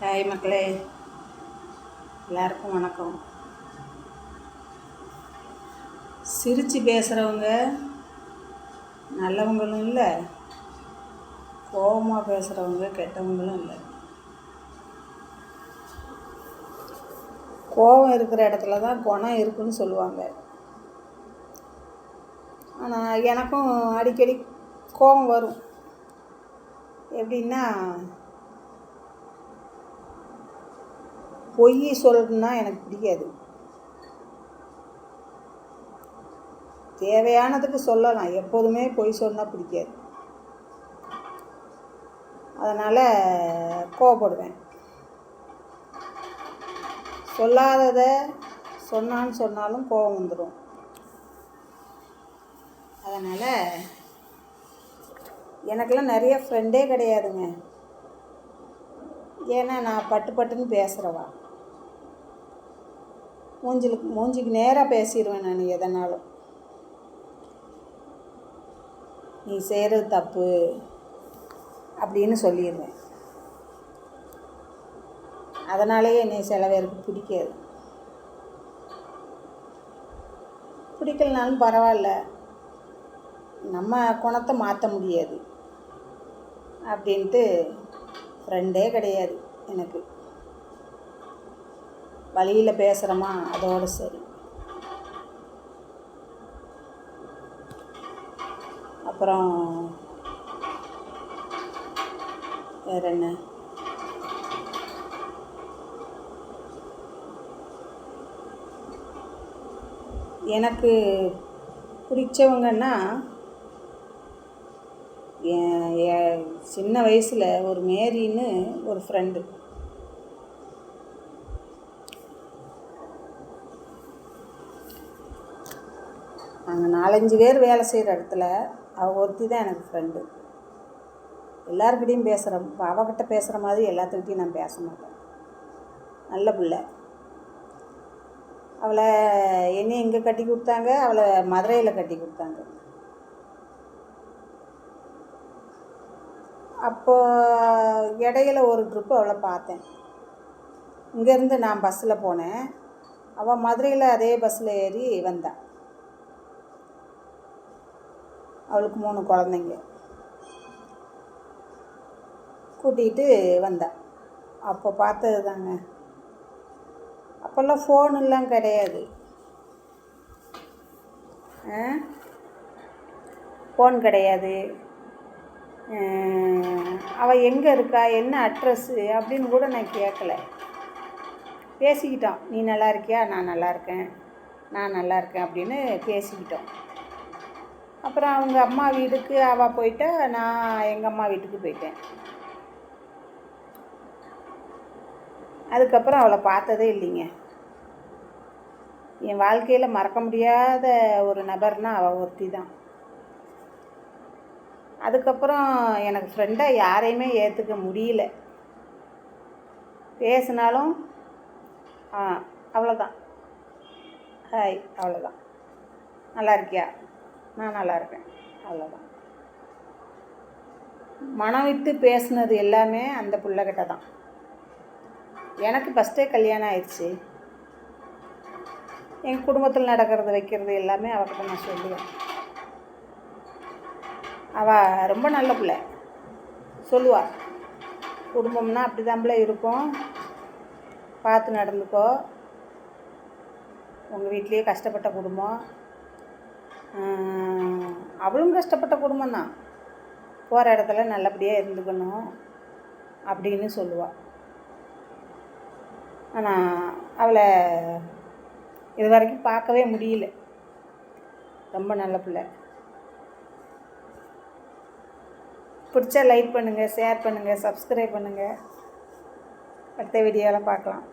Hi மக்களே, எல்லாருக்கும் வணக்கம். சிரித்து பேசுகிறவங்க நல்லவங்களும் இல்லை, கோபமாக பேசுகிறவங்க கெட்டவங்களும் இல்லை. கோபம் இருக்கிற இடத்துல தான் குணம் இருக்குன்னு சொல்லுவாங்க. ஆனால் எனக்கும் அடிக்கடி கோபம் வரும். எப்படின்னா, பொய் சொல்கிறதுனா எனக்கு பிடிக்காது. தேவையானதுக்கு சொல்லலாம், எப்போதுமே பொய் சொன்னால் பிடிக்காது. அதனால் கோவப்படுவேன். சொல்லாததை சொன்னான்னு சொன்னாலும் கோபம் வந்துடும். அதனால் எனக்கெல்லாம் நிறைய ஃப்ரெண்டே கிடையாதுங்க. ஏன்னா நான் பட்டுன்னு பேசுகிறவா. மூஞ்சிக்கு நேராக பேசிடுவேன். நான் எதனாலும் நீ செய்கிறது தப்பு அப்படின்னு சொல்லிடுவேன். அதனாலேயே என்னை சில பேருக்கு பிடிக்காது. பிடிக்கலனாலும் பரவாயில்ல, நம்ம குணத்தை மாற்ற முடியாது அப்படின்ட்டு ஃப்ரெண்டே கிடையாது எனக்கு. வழியில் பேசுகிறோமா அதோடு சரி. அப்புறம் வேறு என்ன, எனக்கு பிடிச்சவங்கன்னா சின்ன வயசில் ஒரு மேரின்னு ஒரு ஃப்ரெண்டு. நாங்கள் 4-5 பேர் வேலை செய்கிற இடத்துல அவள் ஒருத்தி தான் எனக்கு ஃப்ரெண்டு. எல்லாருக்கிட்டையும் பேசுகிறேன். இப்போ அவகிட்ட பேசுகிற மாதிரி எல்லாத்துக்கிட்டையும் நான் பேச மாட்டேன். நல்ல பிள்ளை. அவளை என்னை இங்கே கட்டி கொடுத்தாங்க, அவளை மதுரையில் கட்டி கொடுத்தாங்க. அப்போ இடையில ஒரு ட்ரிப்பு அவளை பார்த்தேன். இங்கேருந்து நான் பஸ்ஸில் போனேன், அவள் மதுரையில் அதே பஸ்ஸில் ஏறி வந்தாள். அவளுக்கு 3 குழந்தைங்க கூட்டிகிட்டு வந்தாள். அப்போ பார்த்தது தாங்க. அப்போல்லாம் ஃபோனெல்லாம் கிடையாது. ஃபோன் கிடையாது. அவள் எங்கே இருக்கா, என்ன அட்ரஸ்ஸு அப்படின்னு கூட நான் கேட்கல. பேசிக்கிட்டோம். நீ நல்லா இருக்கியா, நான் நல்லா இருக்கேன், நான் நல்லா இருக்கேன் அப்படின்னு பேசிக்கிட்டோம். அப்புறம் அவங்க அம்மா வீட்டுக்கு அவள் போயிட்டா, நான் எங்கள் அம்மா வீட்டுக்கு போயிட்டேன். அதுக்கப்புறம் அவளை பார்த்ததே இல்லைங்க. என் வாழ்க்கையில் மறக்க முடியாத ஒரு நபர்னால் அவள் ஒருத்தி தான். அதுக்கப்புறம் எனக்கு ஃப்ரெண்டாக யாரையுமே ஏற்றுக்க முடியல. பேசினாலும் அவ்வளோதான், ஹாய், அவ்வளோதான். நல்லா இருக்கியா, நான் நல்லா இருக்கேன், அவ்வளோதான். மனம் விட்டு பேசுனது எல்லாமே அந்த பிள்ளைகிட்ட தான். எனக்கு ஃபஸ்ட்டே கல்யாணம் ஆயிடுச்சு. எங்கள் குடும்பத்தில் நடக்கிறது வைக்கிறது எல்லாமே அவகிட்ட நான் சொல்லுவேன். அவள் ரொம்ப நல்ல பிள்ளை. சொல்லுவாள், குடும்பம்னா அப்படி தான்பிள்ளை இருக்கும், பார்த்து நடந்துக்கோ, உங்கள் வீட்லேயே கஷ்டப்பட்ட குடும்பம், அவளும் கஷ்டப்பட்ட குடும்பம்தான், போகிற இடத்துல நல்லபடியாக இருந்துக்கணும் அப்படின்னு சொல்லுவாள். ஆனால் அவளை இது வரைக்கும் பார்க்கவே முடியல. ரொம்ப நல்ல பிள்ளை. பிடிச்சா லைக் பண்ணுங்கள், ஷேர் பண்ணுங்கள், சப்ஸ்கிரைப் பண்ணுங்கள். அடுத்த வீடியோவில் பார்க்கலாம்.